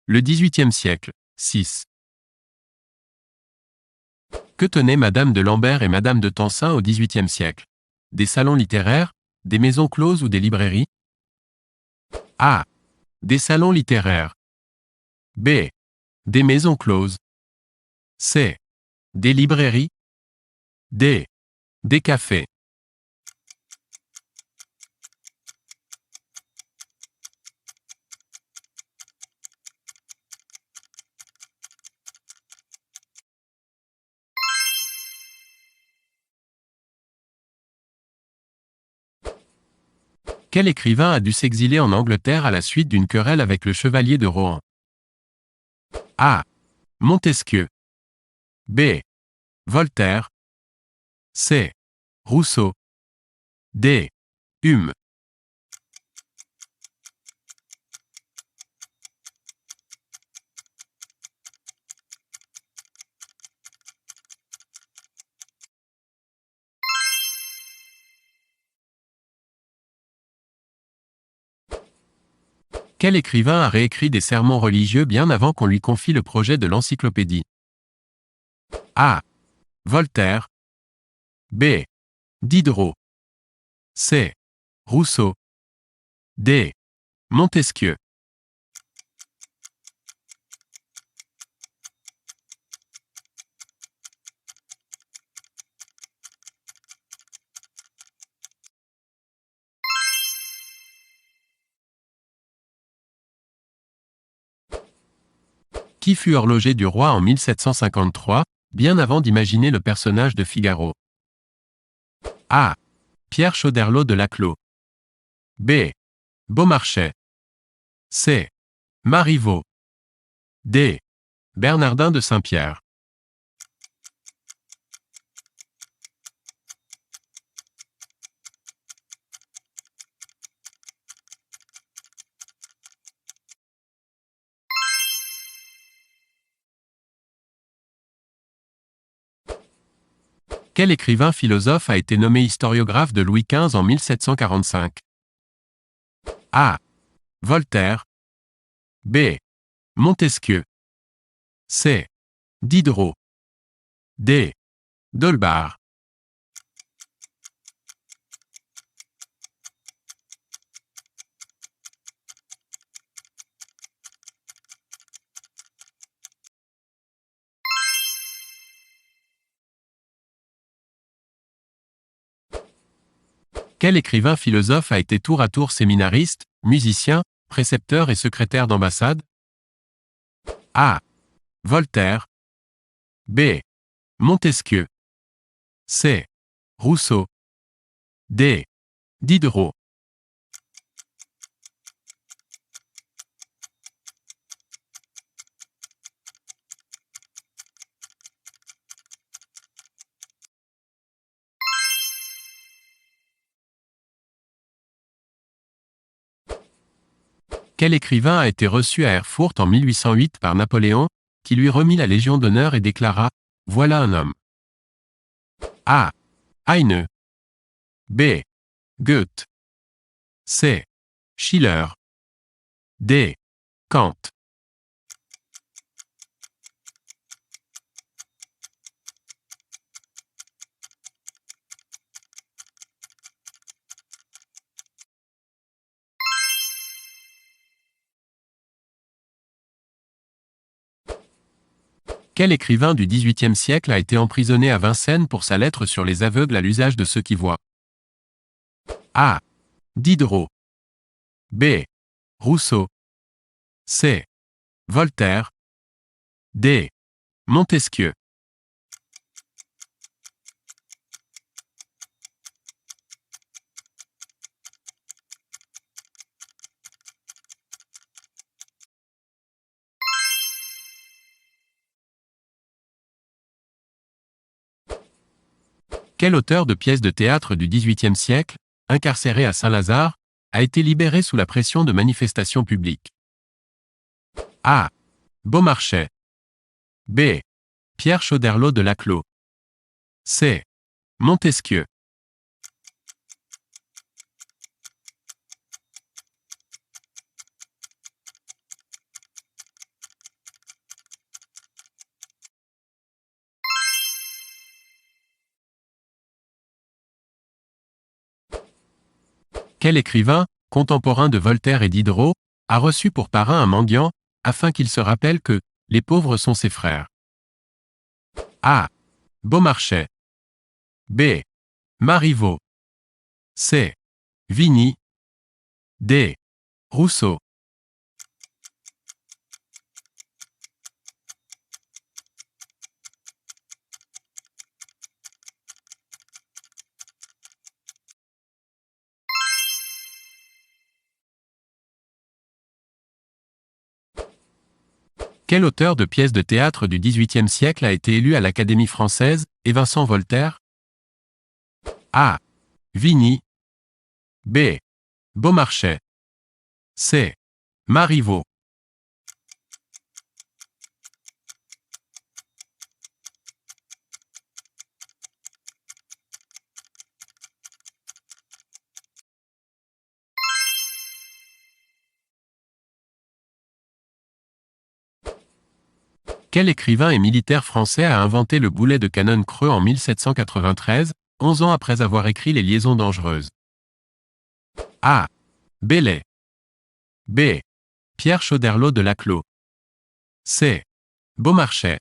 Le XVIIIe siècle. 6. Que tenaient Madame de Lambert et Madame de Tencin au XVIIIe siècle? Des salons littéraires, des maisons closes ou des librairies? A. Des salons littéraires. B. Des maisons closes. C. Des librairies. D. Des cafés. Quel écrivain a dû s'exiler en Angleterre à la suite d'une querelle avec le chevalier de Rohan? A. Montesquieu. B. Voltaire. C. Rousseau. D. Hume. Quel écrivain a réécrit des sermons religieux bien avant qu'on lui confie le projet de l'encyclopédie? A. Voltaire. B. Diderot. C. Rousseau. D. Montesquieu. Qui fut horloger du roi en 1753, bien avant d'imaginer le personnage de Figaro? A. Pierre Choderlos de Laclos. B. Beaumarchais. C. Marivaux. D. Bernardin de Saint-Pierre. Quel écrivain philosophe a été nommé historiographe de Louis XV en 1745? A. Voltaire. B. Montesquieu. C. Diderot. D. D'Holbach. Quel écrivain philosophe a été tour à tour séminariste, musicien, précepteur et secrétaire d'ambassade? A. Voltaire. B. Montesquieu. C. Rousseau. D. Diderot. Quel écrivain a été reçu à Erfurt en 1808 par Napoléon, qui lui remit la Légion d'honneur et déclara « Voilà un homme ». A. Heine. B. Goethe. C. Schiller. D. Kant. Quel écrivain du XVIIIe siècle a été emprisonné à Vincennes pour sa lettre sur les aveugles à l'usage de ceux qui voient? A. Diderot. B. Rousseau. C. Voltaire. D. Montesquieu. Quel auteur de pièces de théâtre du XVIIIe siècle, incarcéré à Saint-Lazare, a été libéré sous la pression de manifestations publiques? A. Beaumarchais. B. Pierre Choderlos de Laclos. C. Montesquieu. Quel écrivain, contemporain de Voltaire et Diderot, a reçu pour parrain un mendiant, afin qu'il se rappelle que « les pauvres sont ses frères ». A. Beaumarchais. B. Marivaux. C. Vigny. D. Rousseau. Quel auteur de pièces de théâtre du XVIIIe siècle a été élu à l'Académie française, et Vincent Voltaire? A. Vigny. B. Beaumarchais. C. Marivaux. Quel écrivain et militaire français a inventé le boulet de canon creux en 1793, 11 ans après avoir écrit Les Liaisons dangereuses? A. Baillet. B. Pierre Choderlos de Laclos. C. Beaumarchais.